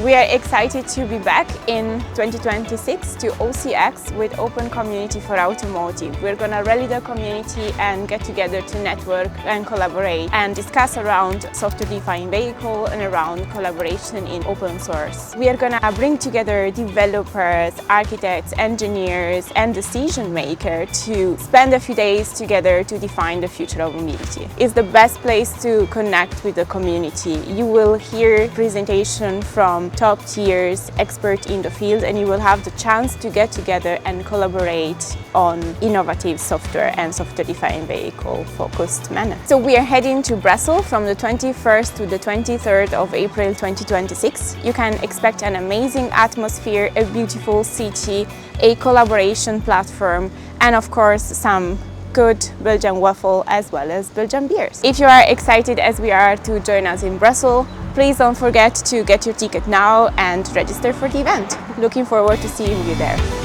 We are excited to be back in 2026 to OCX with Open Community for Automotive. We're going to rally the community and get together to network and collaborate and discuss around software-defined vehicle and around collaboration in open source. We are going to bring together developers, architects, engineers and decision makers to spend a few days together to define the future of mobility. It's the best place to connect with the community. You will hear presentation from top tiers, experts in the field, and you will have the chance to get together and collaborate on innovative software and software-defined vehicle focused manner. So we are heading to Brussels from the 21st to the 23rd of April 2026. You can expect an amazing atmosphere, a beautiful city, a collaboration platform, and of course some good Belgian waffle as well as Belgian beers. If you are excited as we are to join us in Brussels, please don't forget to get your ticket now and register for the event. Looking forward to seeing you there.